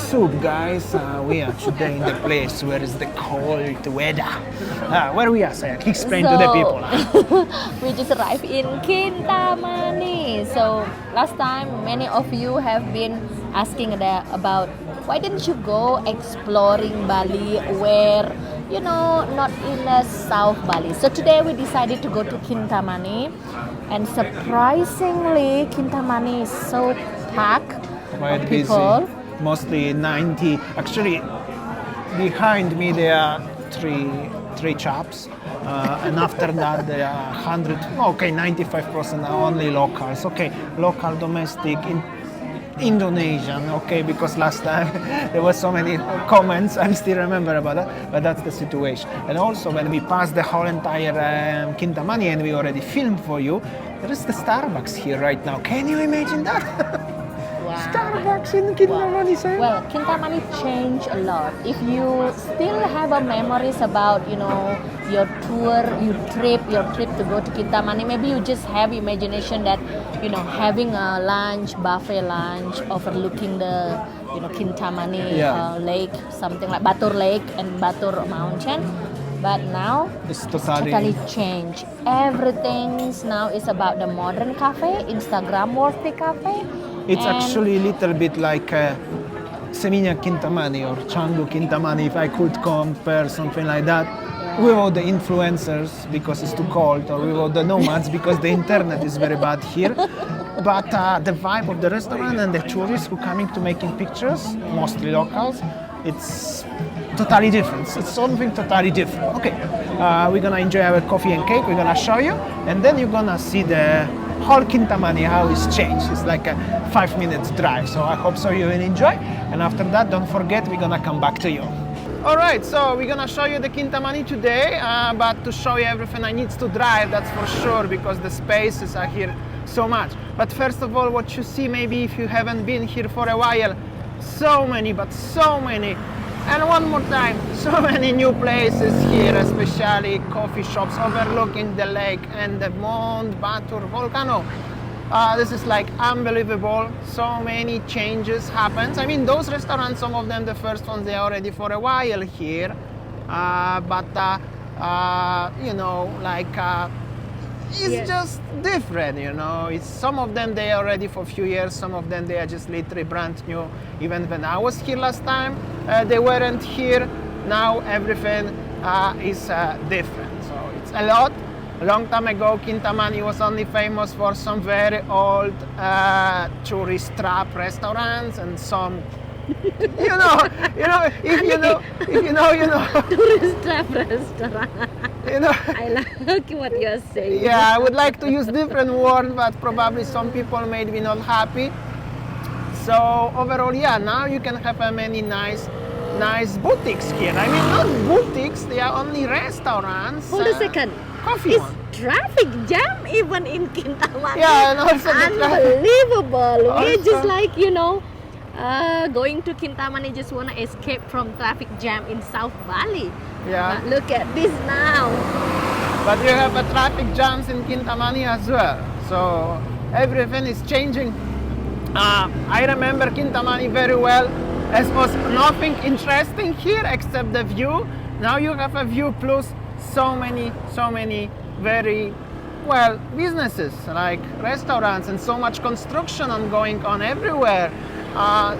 What's up, guys? We are today in the place where is the cold weather. Where we are, Saya? Explain to the people. We just arrived in Kintamani. So last time, many of you have been asking about why didn't you go exploring Bali where, not in the South Bali. So today we decided to go to Kintamani, and surprisingly, Kintamani is so packed Quite of busy. people. Mostly 90. Actually, behind me there are three shops, and after that there are 100. Okay, 95% are only locals. Okay, local, domestic, Indonesian. Okay, because last time there were so many comments. I still remember about that. But that's the situation. And also when we passed the whole entire Kintamani and we already filmed for you, there is the Starbucks here right now. Can you imagine that? Starbucks in Kintamani, sir. Well, Kintamani changed a lot. If you still have memories about, your tour, your trip to go to Kintamani, maybe you just have imagination that, having a buffet lunch overlooking the, Kintamani lake, something like Batur Lake and Batur Mountain. But now It's totally changed. Everything now is about the modern cafe, Instagram worthy cafe. It's actually a little bit like Semina Kintamani or Canggu Kintamani, if I could compare something like that. Without the influencers because it's too cold, or without the nomads because the internet is very bad here. But the vibe of the restaurant and the tourists who coming to making pictures, mostly locals, it's totally different. It's something totally different. Okay, we're gonna enjoy our coffee and cake. We're gonna show you, and then you're gonna see the whole Kintamani, how it's changed. It's like a 5 minutes drive, so I hope so you will enjoy. And after that, don't forget, we're gonna come back to you. Alright, so we're gonna show you the Kintamani today, but to show you everything I need to drive, that's for sure, because the spaces are here so much. But first of all, what you see, maybe if you haven't been here for a while, so many, and one more time, so many new places here, especially coffee shops overlooking the lake and the Mount Batur volcano. This is like unbelievable. So many changes happens. I mean, those restaurants, some of them, the first ones, they are already for a while here, it's just different, It's some of them they are ready for a few years, some of them they are just literally brand new. Even when I was here last time, they weren't here. Now everything is different. So it's a lot. A long time ago, Kintamani was only famous for some very old tourist trap restaurants and some. If you know. Tourist trap restaurant. I like what you're saying. Yeah, I would like to use different words, but probably some people may be not happy. So overall, now you can have many nice boutiques here. I mean, not boutiques; they are only restaurants. Hold a second. Coffee Is one. traffic jam even in Kintamani? Yeah, and also unbelievable. We're Also- just like, going to Kintamani, just want to escape from traffic jam in South Bali. Yeah. But look at this now. But you have a traffic jams in Kintamani as well. So everything is changing. I remember Kintamani very well. There was nothing interesting here except the view. Now you have a view plus so many very businesses like restaurants and so much construction going on everywhere.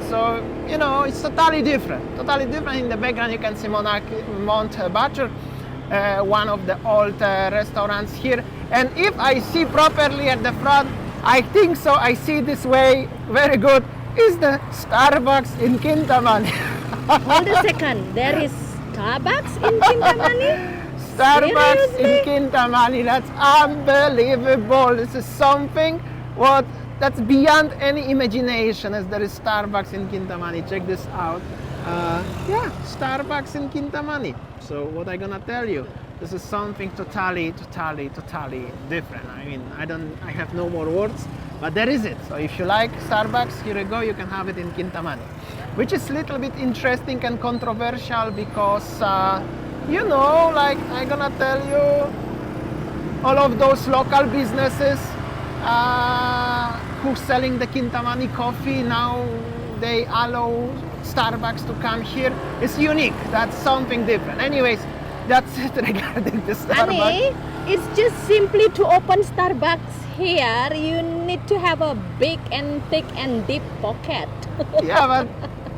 So it's totally different. In the background you can see Mount Batur, one of the old restaurants here. And if I see properly at the front, I think so, I see this way very good, is the Starbucks in Kintamani. Hold a second. There is Starbucks in Kintamani? Starbucks Seriously? in Kintamani, that's unbelievable. This is something that's beyond any imagination, as there is Starbucks in Kintamani. Check this out. Starbucks in Kintamani. So what I'm gonna tell you, this is something totally different. I mean, I have no more words, but there is it. So if you like Starbucks, here you go, you can have it in Kintamani. Which is a little bit interesting and controversial because, I'm gonna tell you, all of those local businesses who selling the Kintamani coffee, now they allow Starbucks to come here. It's unique. That's something different. Anyways, that's it regarding the Starbucks. Honey, it's just simply to open Starbucks here, you need to have a big and thick and deep pocket. Yeah, but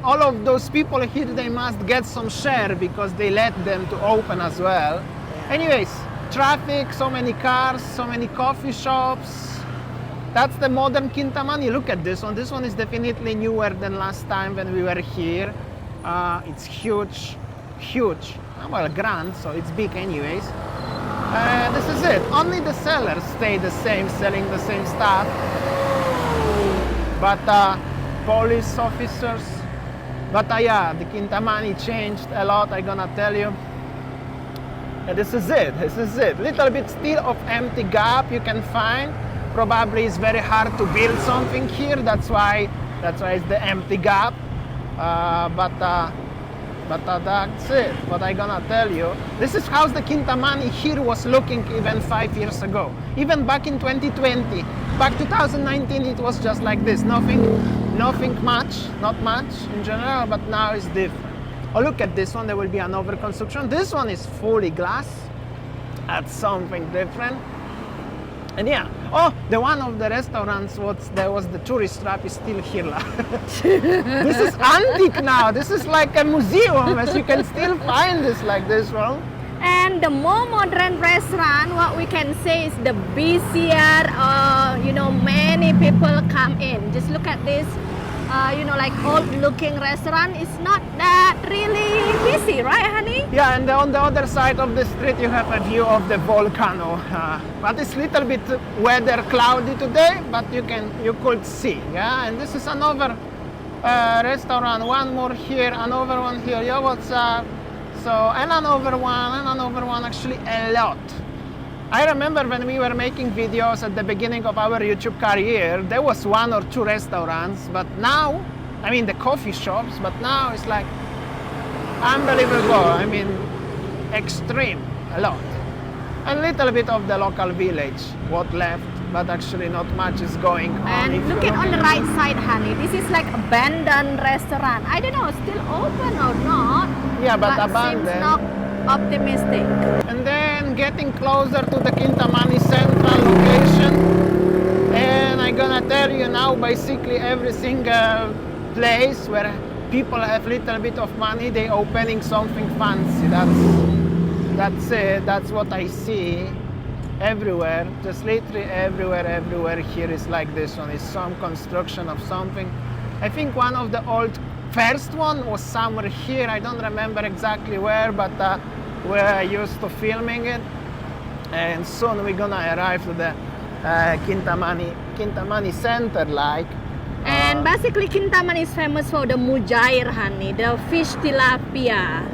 all of those people here, they must get some share because they let them to open as well. Anyways, traffic, so many cars, so many coffee shops. That's the modern Kintamani. Look at this one. This one is definitely newer than last time when we were here. It's huge, huge. Well, grand, so it's big anyways. This is it. Only the sellers stay the same, selling the same stuff. But police officers. But yeah, the Kintamani changed a lot, I'm gonna tell you. This is it. This is it. Little bit still of empty gap you can find. Probably it's very hard to build something here. That's why it's the empty gap. But that's it. What I'm gonna tell you. This is how the Kintamani here was looking even 5 years ago. Even back in 2020, back 2019, it was just like this. Nothing much, not much in general. But now it's different. Oh, look at this one. There will be another construction. This one is fully glass. That's something different. And yeah, oh, the one of the restaurants there was the tourist trap is still here. This is antique now. This is like a museum, as you can still find this like this one. And the more modern restaurant, what we can say is the busier, many people come in. Just look at this, like old-looking restaurant. It's not that really busy, right, honey? Yeah, and on the other side of the street you have a view of the volcano. But it's a little bit weather cloudy today, but you could see. Yeah, and this is another restaurant. One more here, another one here. Yeah, what's up? So, and another one. Actually, a lot. I remember when we were making videos at the beginning of our YouTube career, there was 1 or 2 restaurants, but now, I mean the coffee shops, but now it's like unbelievable. I mean, extreme, a lot. A little bit of the local village, what left, but actually not much is going on. And look at on the right side, honey. This is like abandoned restaurant. I don't know, still open or not. Yeah, but abandoned. Seems not optimistic. And then getting closer to the Kintamani central location, and I'm gonna tell you now, basically every single place where people have little bit of money, they opening something fancy. That's it. That's what I see everywhere. Just literally everywhere here is like this one. Is some construction of something. I think one of the first one was somewhere here. I don't remember exactly where, but we're used to filming it. And soon we're gonna arrive to the Kintamani center, like. And basically Kintamani is famous for the mujair, honey, the fish tilapia.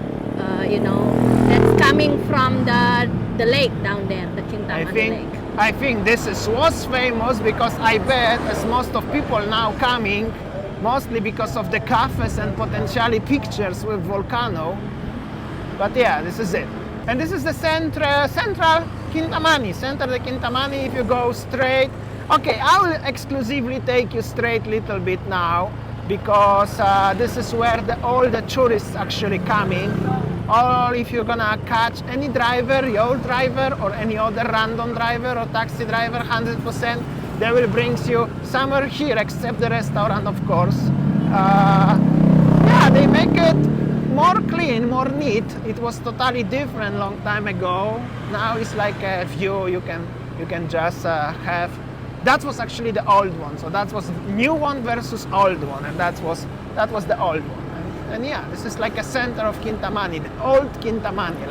That's coming from the lake down there, the Kintamani lake. I think this was famous because I bet as most of people now coming, mostly because of the cafes and potentially pictures with volcano. But yeah, this is it. And this is the central Kintamani, center the Kintamani. If you go straight, okay, I will exclusively take you straight little bit now because this is where all the tourists actually coming. Or if you're gonna catch any driver, your driver or any other random driver or taxi driver, 100%, they will bring you somewhere here except the restaurant, of course. Yeah, they make it more clean, more neat. It was totally different long time ago. Now it's like a view you can just have. That was actually the old one. So that was new one versus old one, and that was the old one. And yeah, this is like a center of Kintamani, the old Kintamani,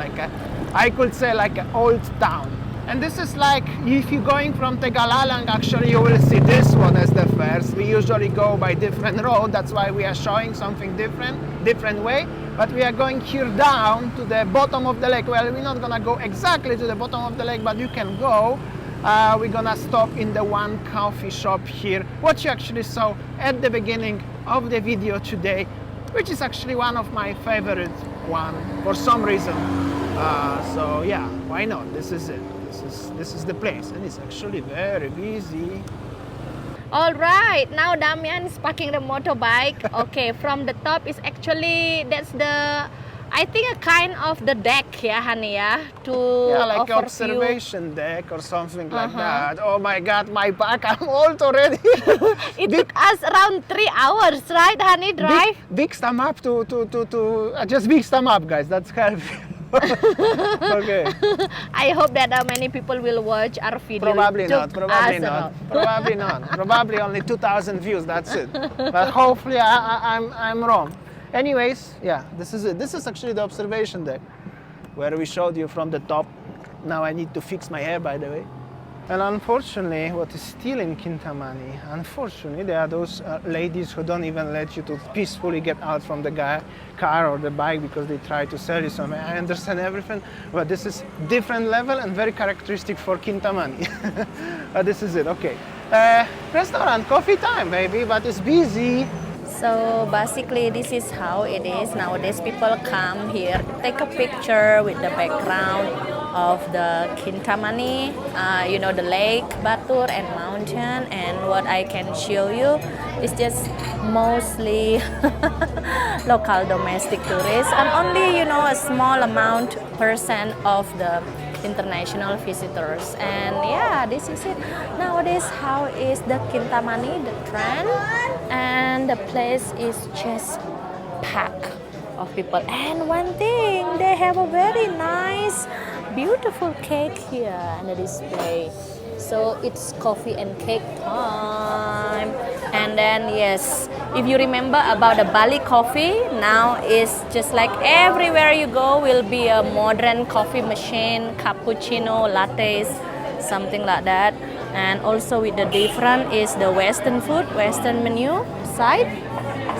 I could say like an old town. And this is like, if you're going from Tegalalang, actually you will see this one as the first. We usually go by different road, that's why we are showing something different way. But we are going here down to the bottom of the lake. Well, we're not gonna go exactly to the bottom of the lake, but you can go. We're gonna stop in the one coffee shop here, what you actually saw at the beginning of the video today, which is actually one of my favorite one for some reason. So yeah, why not? This is it. This is the place, and it's actually very busy. All right, now Damian is parking the motorbike. Okay, from the top is actually, that's the, I think a kind of the deck, yeah, honey, yeah, to Yeah, like offer observation deck or something like that. Oh my God, my back, I'm old already. It took us around 3 hours, right, honey, drive? Big thumb up to just big thumb up, guys. That's healthy. Okay. I hope that many people will watch our video. Probably It not. took Probably us not. around. Probably not. Probably only 2,000 views. That's it. But hopefully I'm wrong. Anyways, yeah, this is it. This is actually the observation deck where we showed you from the top. Now I need to fix my hair, by the way. And unfortunately, what is still in Kintamani, unfortunately, there are those ladies who don't even let you to peacefully get out from the car or the bike because they try to sell you something. I understand everything, but this is different level and very characteristic for Kintamani. But this is it, okay. Restaurant, coffee time, baby, but it's busy. So basically this is how it is. Nowadays people come here, take a picture with the background of the Kintamani, you know, the lake, Batur and mountain. And what I can show you is just mostly local domestic tourists and only, you know, a small amount percent of the international visitors. And yeah, this is it. Nowadays, how is the Kintamani, the trend, and the place is just packed of people. And one thing, they have a very nice, beautiful cake here on the display. So it's coffee and cake time. And then yes, if you remember about the Bali coffee, now it's just like everywhere you go will be a modern coffee machine, cappuccino, lattes, something like that. And also with the different is the Western food, Western menu side.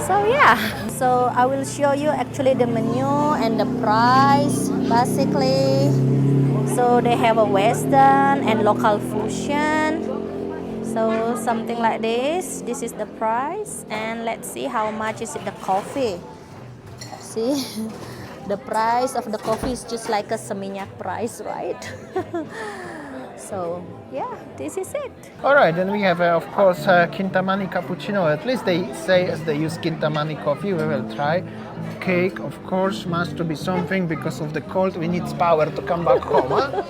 So yeah, so I will show you actually the menu and the price basically. So they have a Western and local fusion. So something like this. This is the price, and let's see how much is it the coffee. See, the price of the coffee is just like a seminyak price, right? So yeah, this is it. All right, then we have, of course, Kintamani cappuccino. At least they say as they use Kintamani coffee. We will try. Cake, of course, must to be something because of the cold. We need power to come back home. Huh?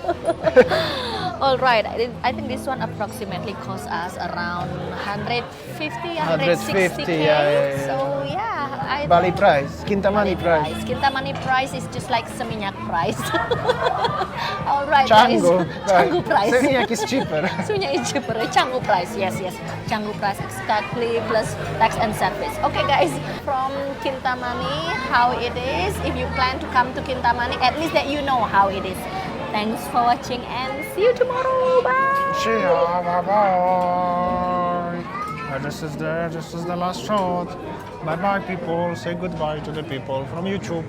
All right, I think this one approximately cost us around 150, 160 K. yeah. So yeah, I Bali think price, Kintamani price. Kintamani price is just like seminyak price. All right, Canggu, guys. Canggu price. Seminyak is cheaper. Seminyak is cheaper. Canggu price, yes. Canggu price exactly plus tax and service. Okay, guys, from Kintamani, how it is. If you plan to come to Kintamani, at least that you know how it is. Thanks for watching and see you tomorrow. Bye. See ya, bye-bye. This is the last shot. Bye-bye, people. Say goodbye to the people from YouTube.